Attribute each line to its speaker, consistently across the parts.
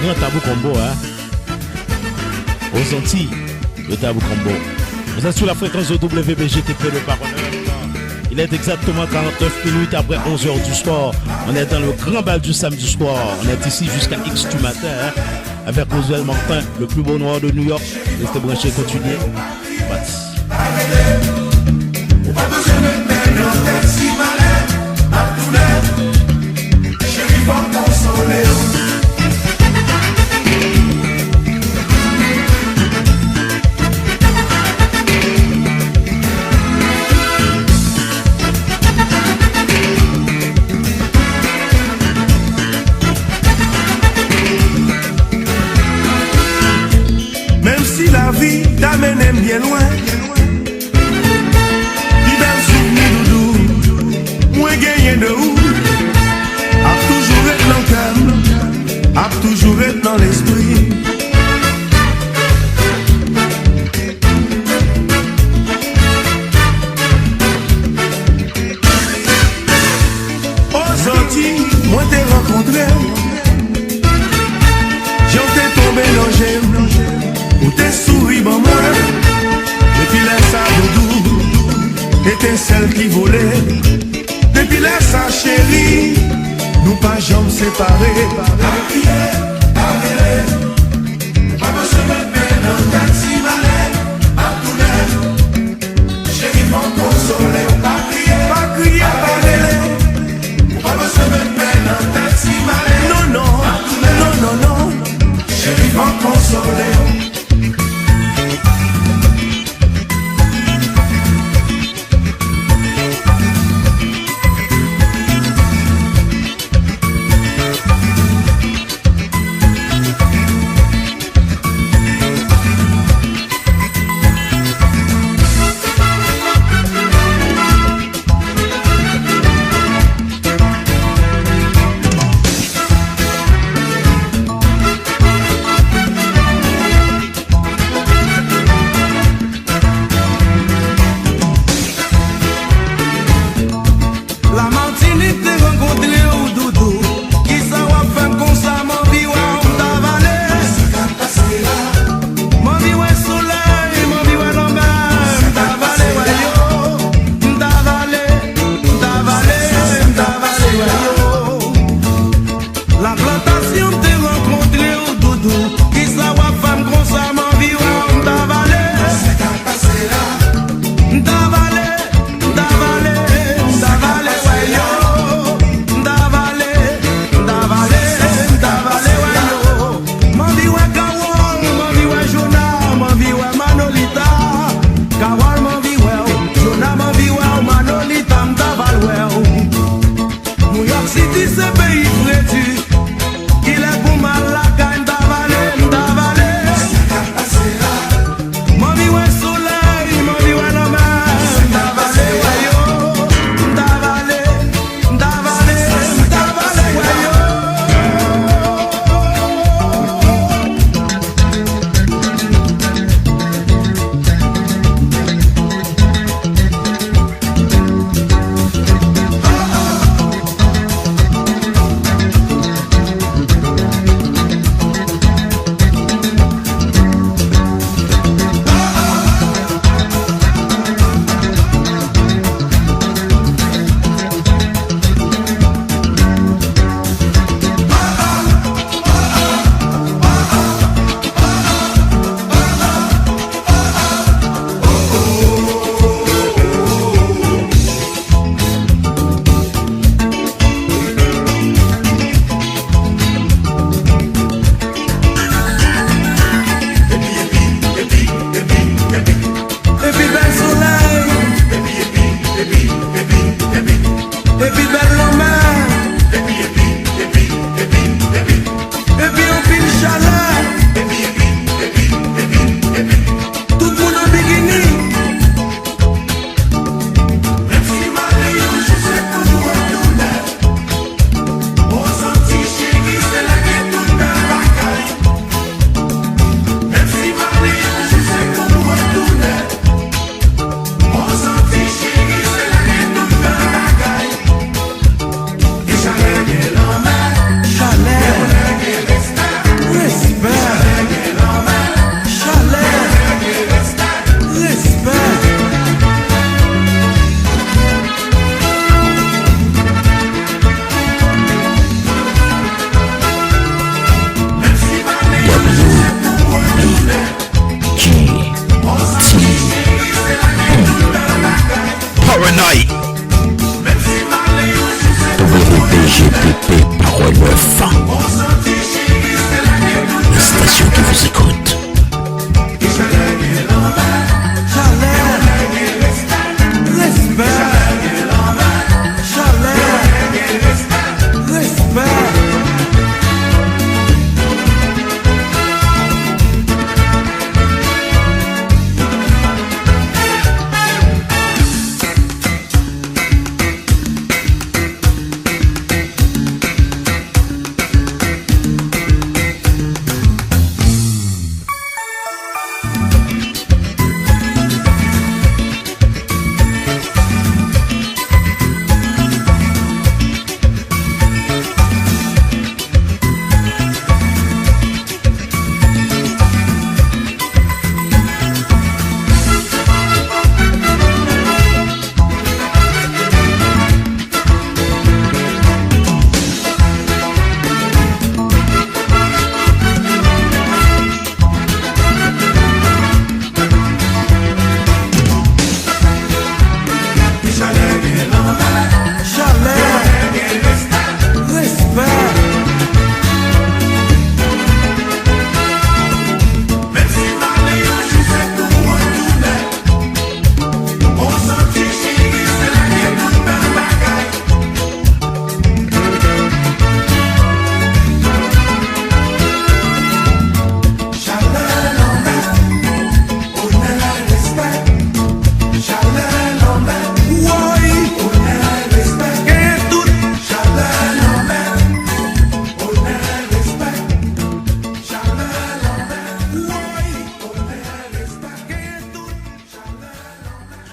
Speaker 1: grand tabou combo, hein. Aux Antilles, le tabou combo. Vous êtes sur la fréquence de WBGTP, le paronneur. Il est exactement 49 minutes après 11h du soir. On est dans le grand bal du samedi soir. On est ici jusqu'à X du matin, hein, avec Roswell Martin, le plus beau noir de New York. Restez branchés, continuez.
Speaker 2: Même si la vie t'amène bien loin, dis bel souvenir doudou, moi gagné de où, a toujours être dans le cœur, a toujours être dans l'esprit. Aux Antilles, moi t'ai rencontré, j'en t'ai tombé dans j'aime. Ou t'es souri bon moi, depuis la sa doudou, étincelle qui volait. Depuis la sa chérie, nous pas jamais séparés. Pas besoin de mettre dans le taxi malais, à tout l'air. Chérie, mon consolé, pas crier, pas rêler. Pas besoin de mettre dans le taxi malais, non, non, non, non, non. Chérie, mon consolé.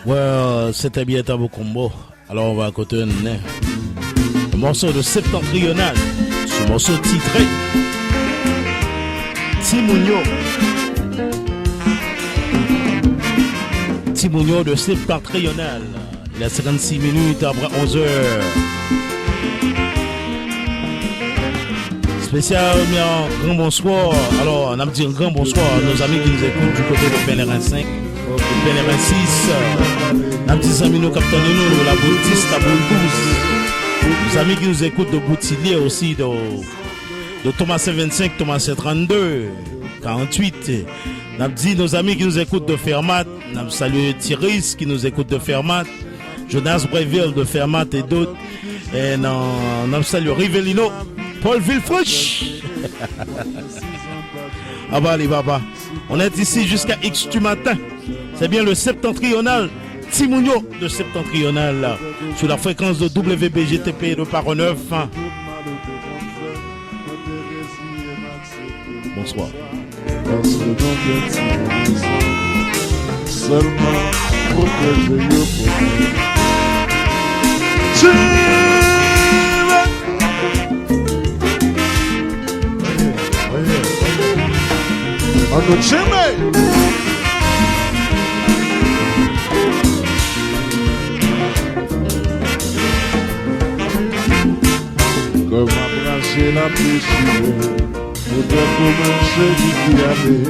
Speaker 1: Ouais, c'était bien Tabo Combo. Alors on va écouter un morceau de Septentrional. Ce morceau titré Timounio. Timounio de Septentrional. Il a 56 minutes après 11h. Spécial, grand bonsoir. Alors, on a dit un grand bonsoir à nos amis qui nous écoutent du côté de Pélérin 5, de Pélérin 6. On a dit amis nous capitaine nous, la Boutiste, la Boutouze. Nos amis qui nous écoutent de Boutillier aussi, de Thomas 25, Thomas 32, 48. On a dit nos amis qui nous écoutent de Fermat. On a salué Thierry qui nous écoute de Fermat. Jonas Breville de Fermat et d'autres. Et on a salué Rivellino. Paul Villefranche. Ah bah les babas. On est ici jusqu'à X du matin. C'est bien le Septentrional. Timounio de Septentrional là, sur la fréquence de WBGTP de Paro 9. Bonsoir.
Speaker 3: Seulement protéger Uncle Jimmy! Comme abracher la péchée, peut-être comme un chéri qui avait,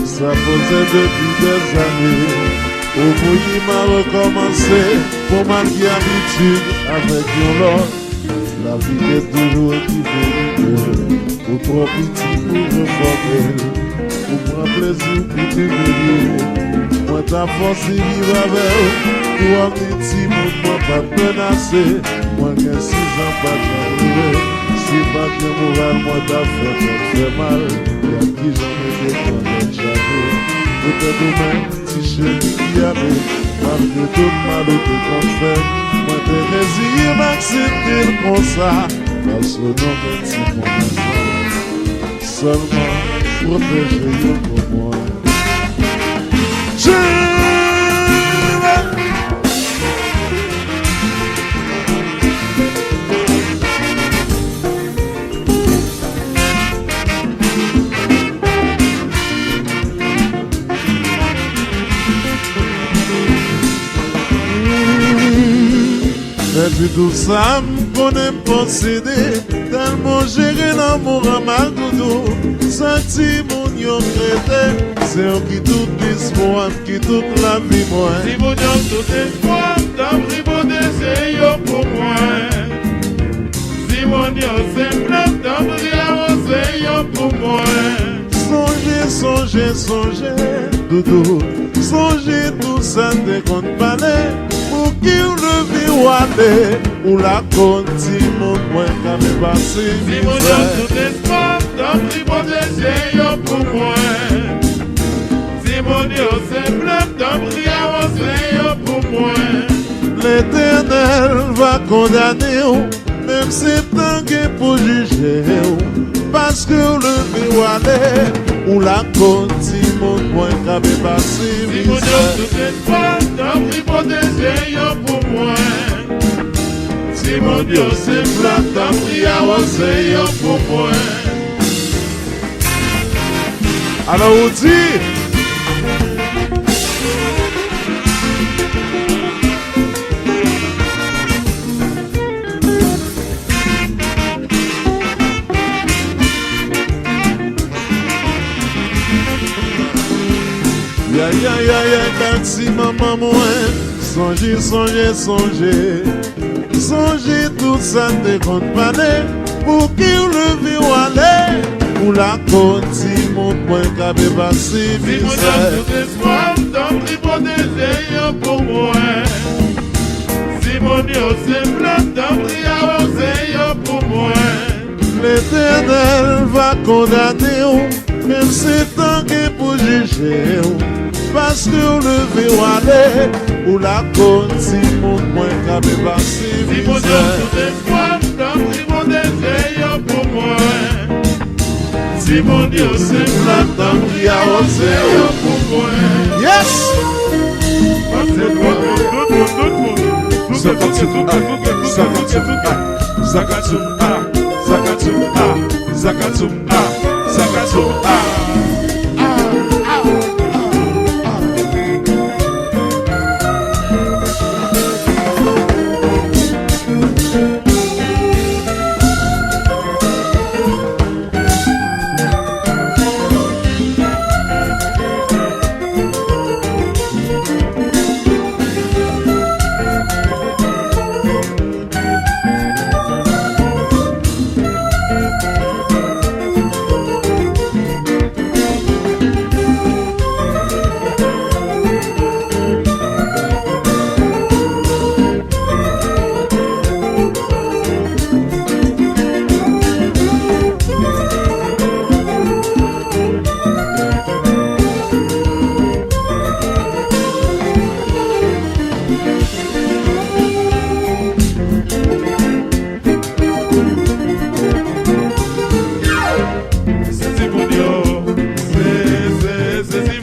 Speaker 3: ça posait depuis des années. Au bout il m'a recommencé, pour marquer habitude avec un lot. La vie est toujours différente, ou trop petit pour reformer. Pour prendre plaisir pour t'éveiller. Moi ta force il va avec. Pour un petit monde, moi pas menacer. Moi qu'un 6 ans pas de si pas de moral, moi ta fait mal. Y'a qui j'en ai des problèmes jamais. Peut-être demain, si chéri qui avait. Malgré tout mal ou tout qu'on fait. Moi t'es résilié, m'accepter comme ça. Parce que non, petit mon seulement protéger pour moi. Et puis tout ça, qu'on aime posséder, tellement gérer l'amour à mal doudou. Senti mon yon crété, c'est eux qui tout l'espoir, qui toute la vie moi.
Speaker 4: Si mon yon tout espoir, t'as pris mon désir pour moi. Si mon yon simple, t'as pris la pour moi.
Speaker 3: Songez, songez, songez, doudou. Songez tout ça, des comptes palais. Pour qui le vit aller, ou la conti mon point qu'avait passé.
Speaker 4: Si mon yon tout espoir, t'as pris mon désir pour moi. Si mon yon simple, t'as pris pour moi.
Speaker 3: L'Éternel va condamner, même si tant pour juger. Parce que le vit aller, ou la conti mon point qu'avait passé.
Speaker 4: Si mon yon tout espoir, t'as pris mon désir pour moi. Si mon Dieu c'est plat, t'as pris à pour moi.
Speaker 3: Alors on dit taxi maman moi. Songez, songez, songez. Songez tout ça te compte pané. Pour qui le vit aller. Pour la conti mon point qu'avait passé.
Speaker 4: Si mon Dieu tout espoir, t'as pris mon désir pour moi. Si mon Dieu c'est plat, t'as pris à pour moi.
Speaker 3: L'Éternel va condamner. Même si tant que pour juger. Parce que le vit aller. Ou la conti mon point qu'avait passé.
Speaker 4: Si mon Dieu tout espoir, t'as pris mon désir pour moi. Si mon Dieu c'est plat, t'as pris à pour moi.
Speaker 3: Yes!
Speaker 4: Parce que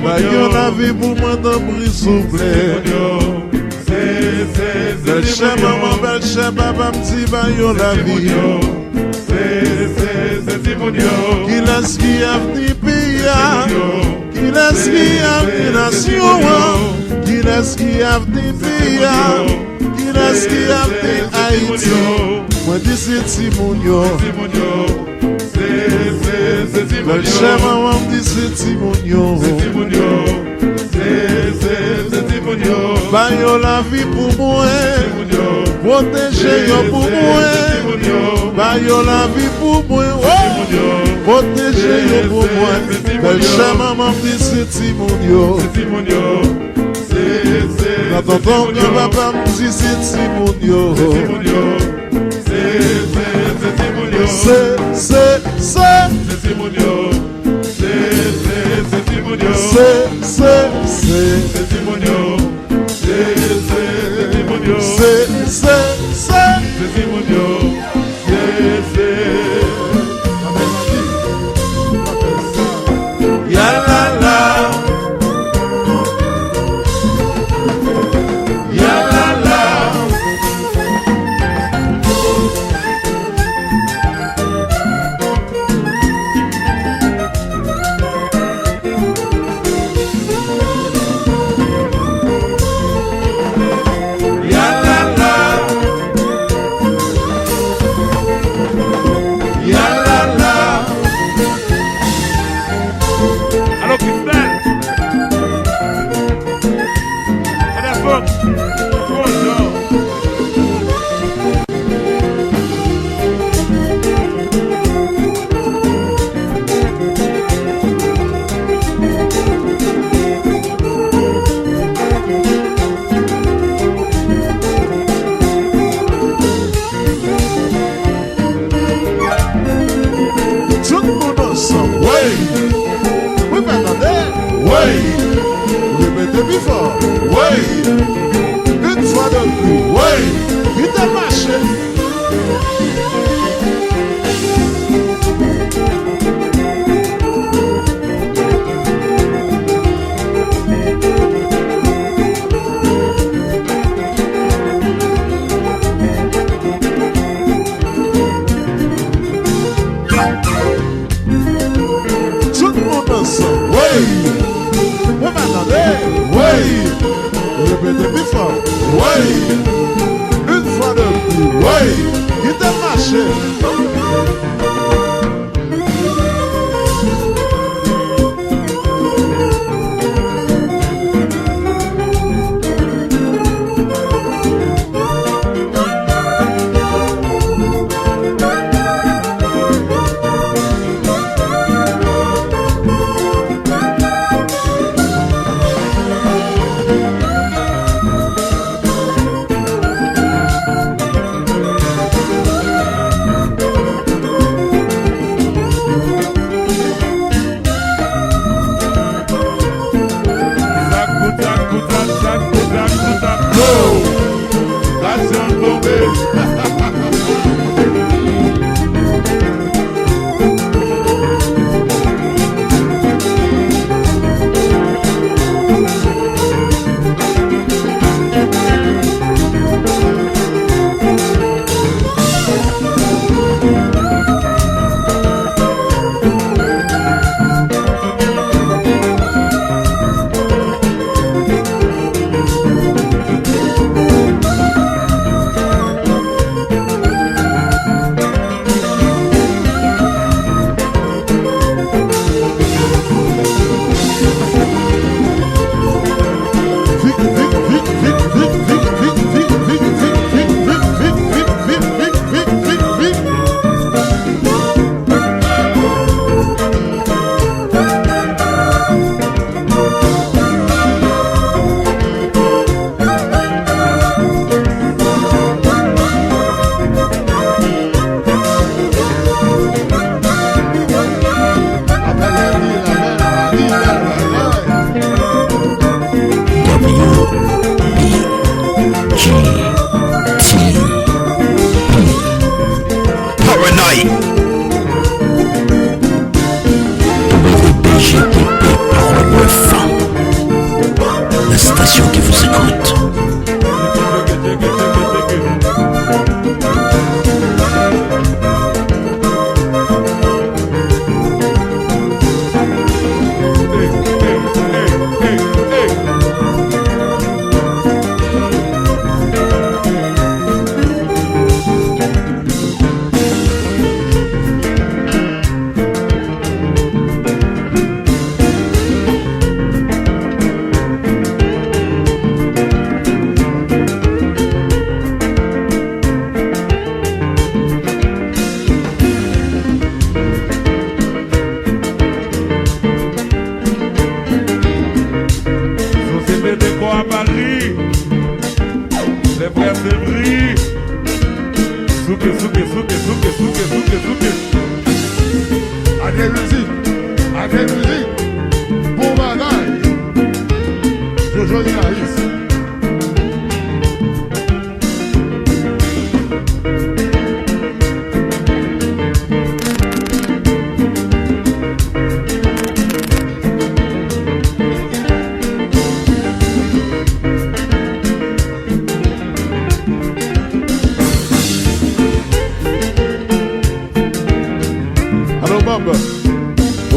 Speaker 3: Bayon la vie pour moi dans bris souple. Belle chère maman, belle chère papa, m'ti bayon la vie. Qui laisse qui a venu pays, qui laisse qui a venu nation, qui laisse qui a venu pays, qui laisse qui a venu Haïti. Moi dis c'est Timonio. Belle chère maman me dit c'est Timonio. Bayon la vie pour moi, protéger yo pour moi. Bayon la vie pour moi, protéger yo pour moi. Belle chère maman me dit c'est Timonio. Quand tonton que papa me dit c'est Timonio.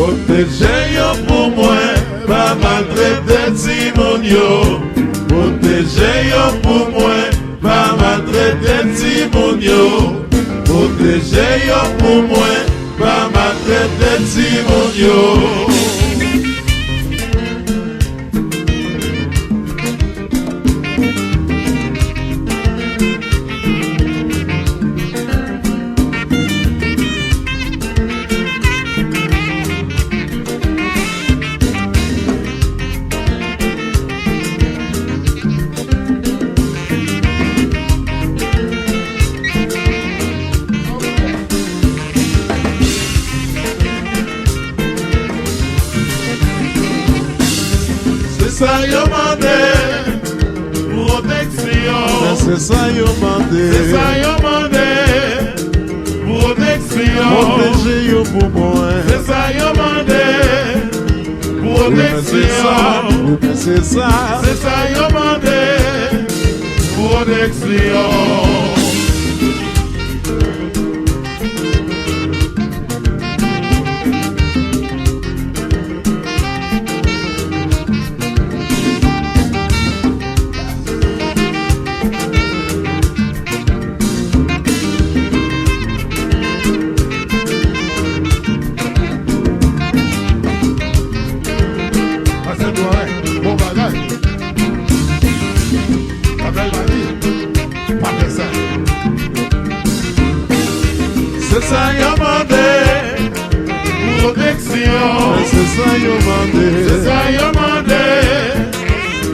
Speaker 4: Protégez-yo pour moi, pas maltraiter Timonio. Protégez-yo pour moi, pas maltraiter Timonio. Protégez-yo pour moi, pas maltraiter Timonio. C'est ça yo mandé, protection.
Speaker 3: C'est ça yo mandé.
Speaker 4: C'est ça yo mandé, protection.
Speaker 3: Protégez yo pour moi.
Speaker 4: C'est ça yo mandé, protection.
Speaker 3: Oui, mais c'est ça.
Speaker 4: C'est ça yo mandé, protection. C'est ça yo mandé, protection.
Speaker 3: C'est ça yo mandé.
Speaker 4: C'est ça yo mandé,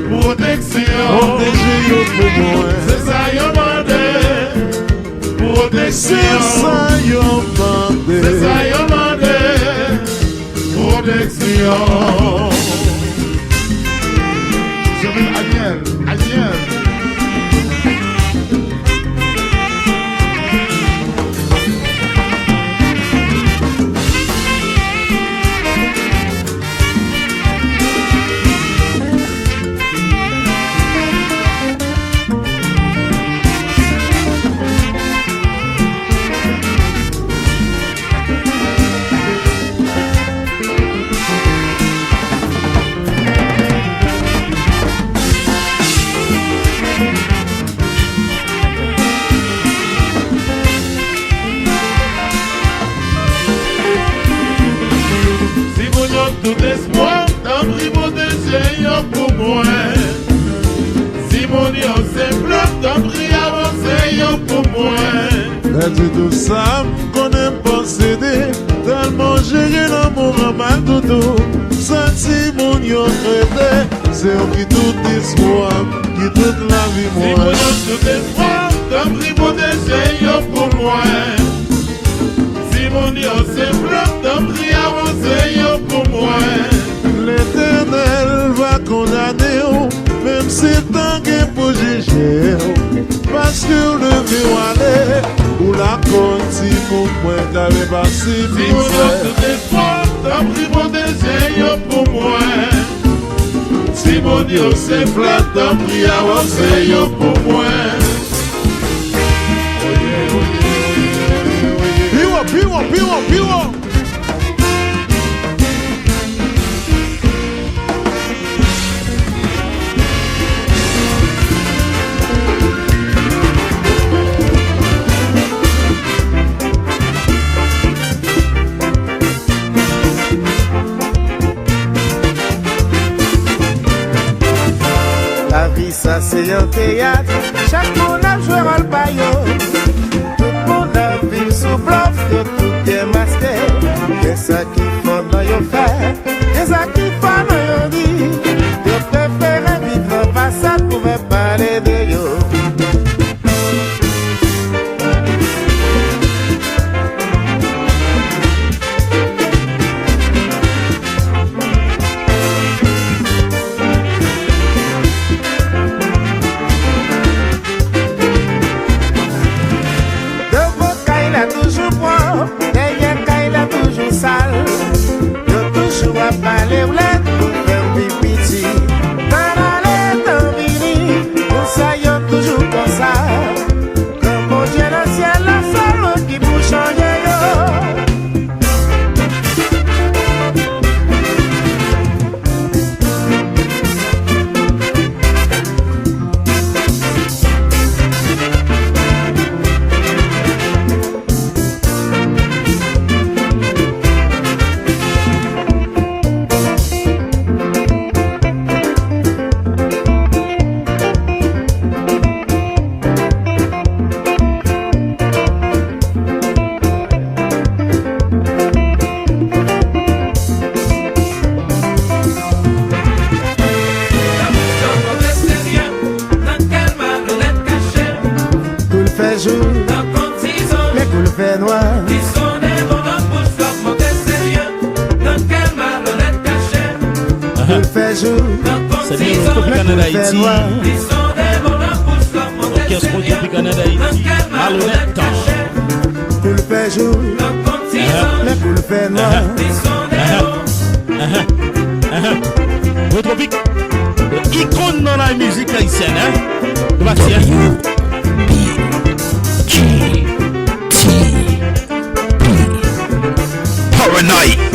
Speaker 4: protection.
Speaker 3: Protégez yo pour moi.
Speaker 4: C'est ça yo mandé, protection.
Speaker 3: C'est ça yo mandé.
Speaker 4: C'est ça yo mandé, protection. Je vais Ariel. Tout espoir, t'en prie protéger pour moi. Si mon Dieu simple, t'en prie avancer pour moi.
Speaker 3: Mais tout ça, qu'on aime posséder, tellement j'ai l'amour en mal doudou. Senti mon yo créé, c'est eux qui tout espoir, qui toute la vie
Speaker 4: Si
Speaker 3: moi.
Speaker 4: mon Dieu tout espoir, t'en prie protéger pour moi. Si mon Dieu simple, t'en prie avancer pour moi.
Speaker 3: L'Éternel va condamner, même si tant que pour juger. Parce que le vieux aller, ou la continue pour moi, qu'avait passé.
Speaker 4: Si mon Dieu tout espoir, t'en prie protéger pour moi. Si mon Dieu simple, t'en prie avancer pour moi.
Speaker 3: Piwo.
Speaker 5: La vie ça c'est un théâtre, chaque monde a joué rôle paillot. Tout le monde a vécu sous bluff, que tout est masqué. Qu'est ça qui font dans yon fait, qu'est ça qui font dans yon dit. Je préfère vivre en passade pour me parler de yo.
Speaker 3: Toujours propre, derrière quand il a toujours sale. De toujours à parler.
Speaker 5: le fait jour,
Speaker 1: C'est bien le Tropic Canada Haïti. Orchestre Tropic Canada Haïti. Malhonnête.
Speaker 5: tout le fait jour, mais tout le fait noir.
Speaker 1: Le Tropic, icône dans la musique haïtienne, hein? Bastien.
Speaker 6: Paranoid.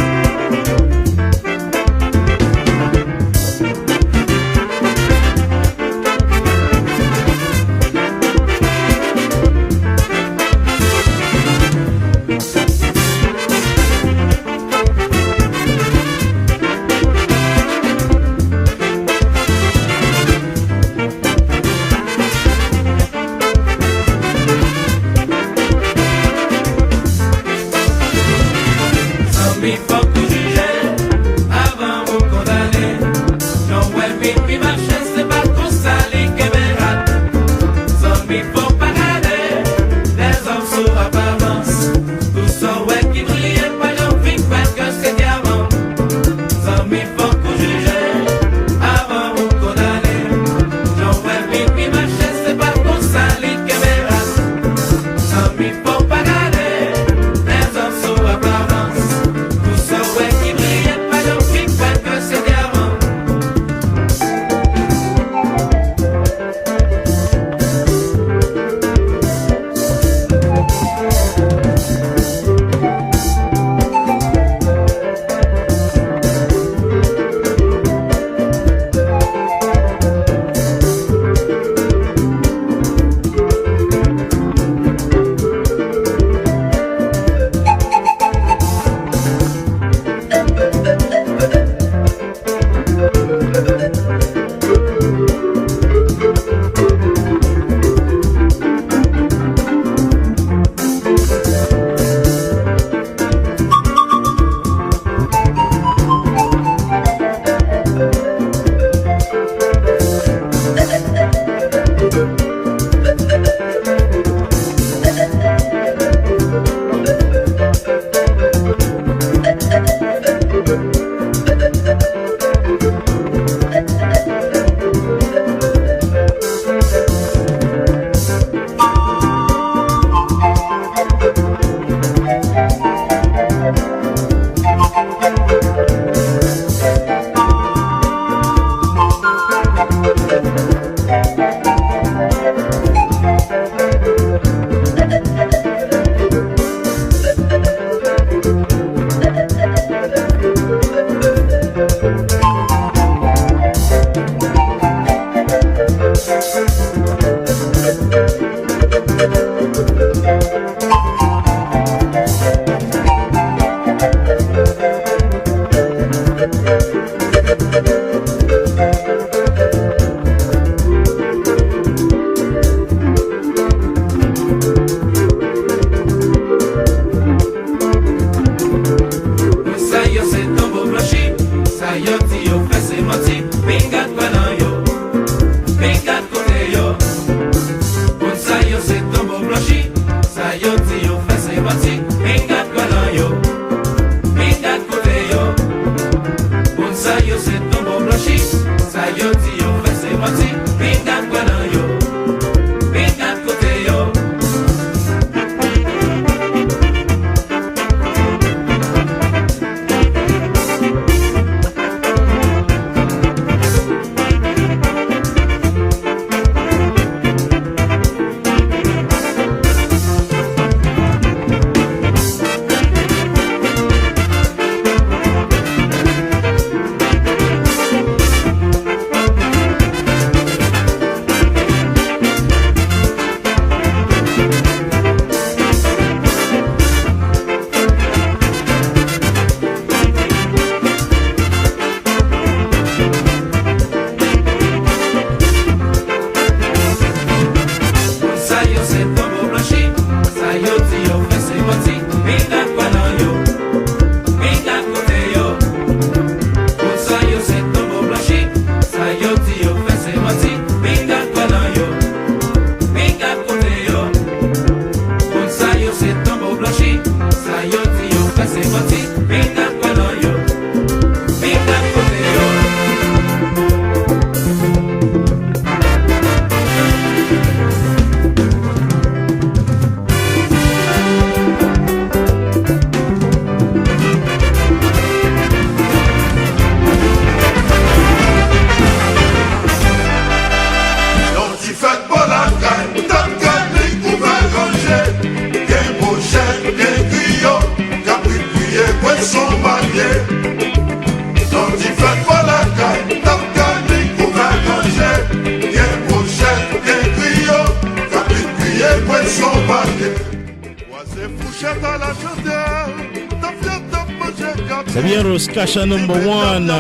Speaker 1: C'est bien le Skasha number one,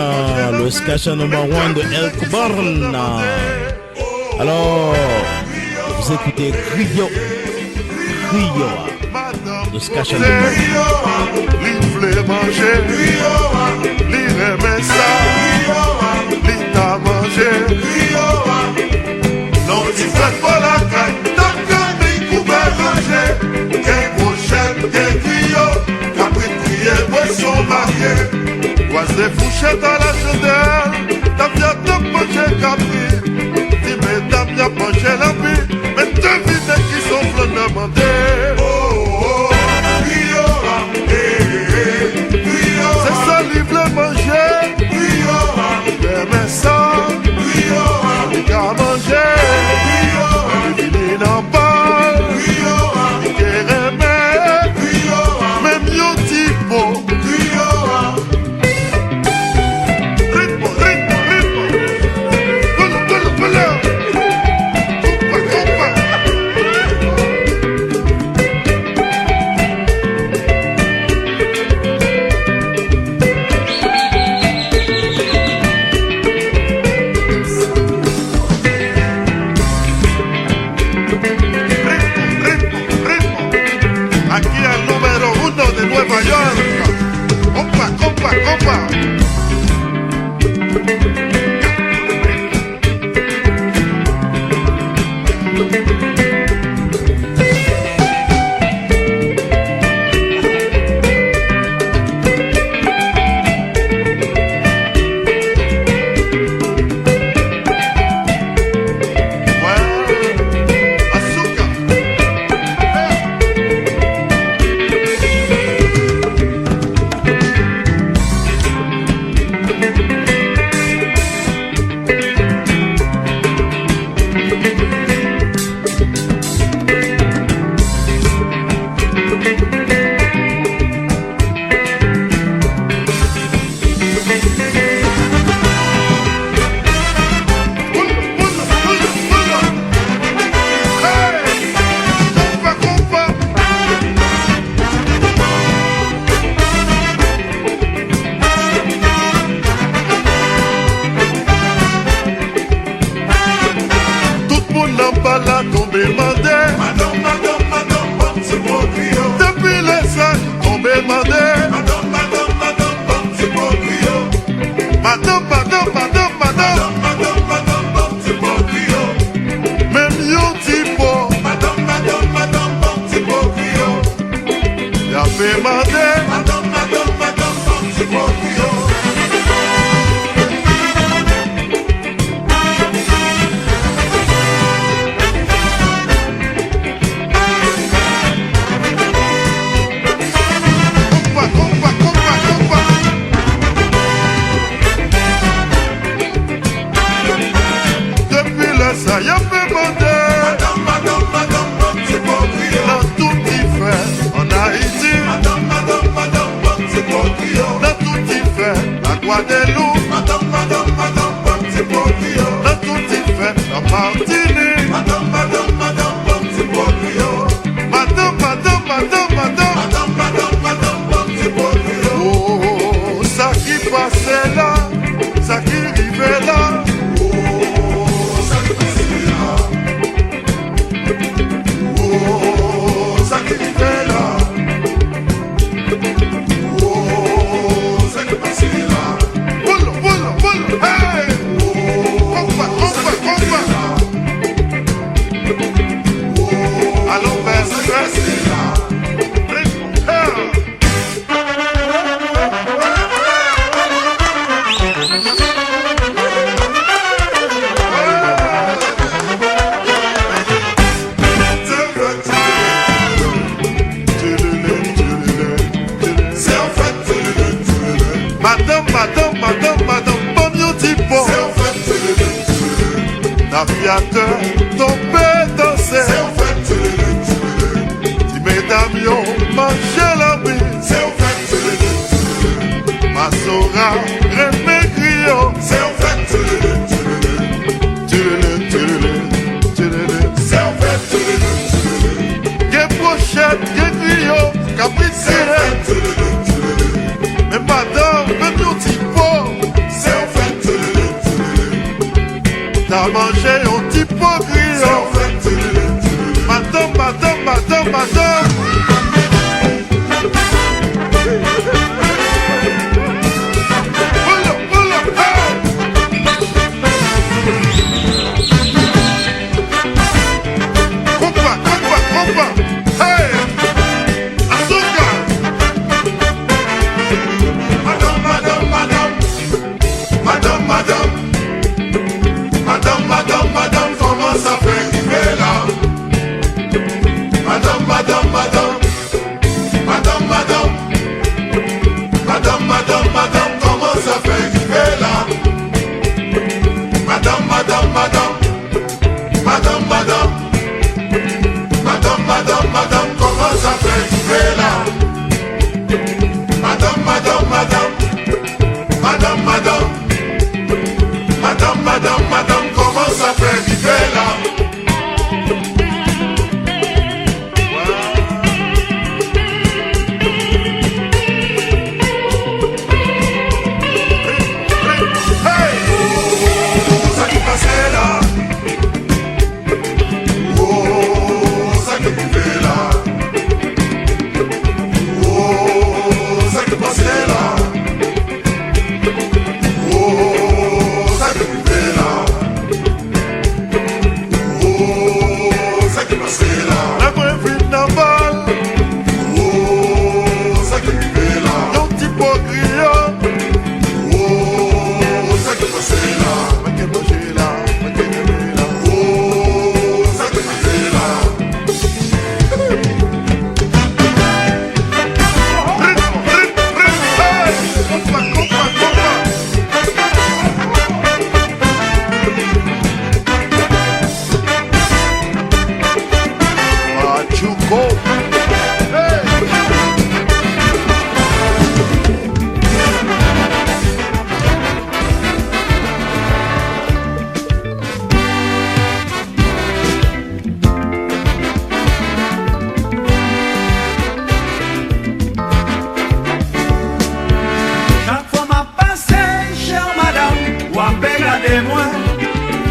Speaker 1: le Skasha number one de Elkborn. Alors, vous écoutez Griot, de Skasha number one.
Speaker 3: Li vle manje, li reme sa, li ta manje. Non ti fèt pa la kay, ta kami koube manje. Gen prochen, gen griot, kapri kriye, boisson marié. Oise fouchet à la chandelle, ta viande de manje kapri. Ti mesdames y'a manje la vie, mais devine qui sont plein demandé. C'est ça, livre le manger. Demain ça, il y a manger. Il n'en parle. Il remet. Même yo tipo. Ritmo, ritmo, ritmo. Polo, polo, polo. Compa, compa. Aquí el número 1 de Nueva York. Compa, compa, compa. Azúcar. La tombé mandé. Madame, madame, madame, c'est pour Griot. Depuis les années, tombé mandé. Madame, madame, madame, c'est pour Griot. Madame, madame, madame, madame, madame, madame, c'est pour Griot. Même yo tipo. Madame, madame, madame, c'est pour Griot. Y'a fait mandé. Madame, madame, madame, c'est pour Griot. Ça y a fait monter. Madame, madame, madame, c'est pour Griot. Dans tout qui fait en Haïti. Madame, madame, madame, c'est pour Griot. Dans tout qui fait à Guadeloupe. Madame, madame, madame, c'est pour Griot. Dans tout qui fait en Martinique. Madame, madame, madame, c'est pour Griot. Madame, madame, madame, madame, madame, madame, madame, c'est pour Griot. Oh, ça qui passait là, ça qui arrivait là. Aviateur, tombé danser. C'est au fait, si mesdames yo mangé la vie. C'est au fait, Masora, René Griot. C'est au fait, c'est au fait, Gay Pochette, Gay Griot, Capricine. Mais madame. t'as mangé un petit pot grillon. Madame, madame, madame, madame.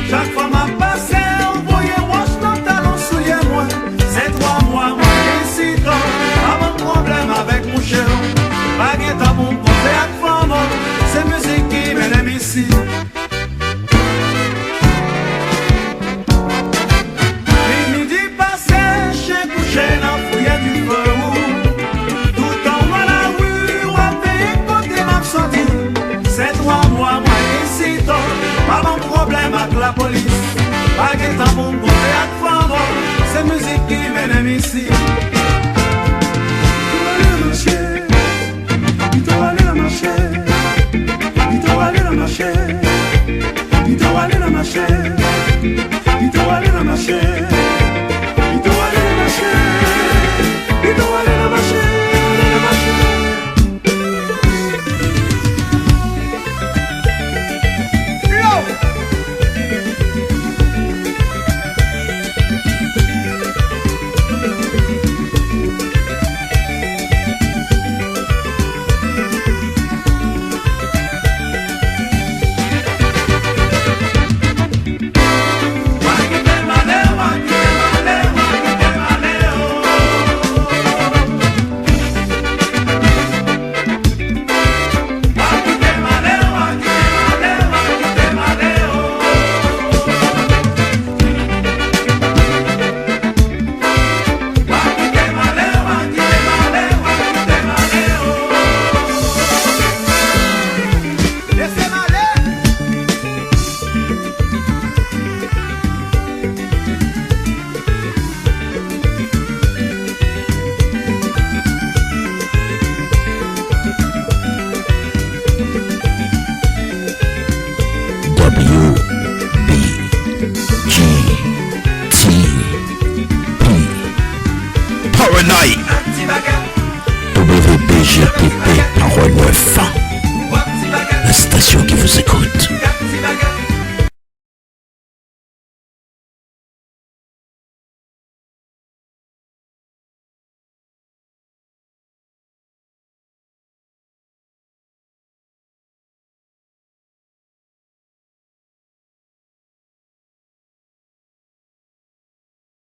Speaker 2: Chaque fois m'a passé, envoyez wash dans talon souillé moi. C'est 3 mois, moi qui suis grand. Pas mon problème avec mon chéron. Pas guetta mon côté avec femme. C'est musique qui m'aime ici. Midi passé, j'ai couché dans fouillé du feu. Tout en moi la rue, ou à payer côté m'a sorti. C'est 3 mois, moi qui suis grand. Pas mon problème avec la police. Pas guetta mon côté avec femme. C'est musique qui m'aime ici. Tu vas aller marcher.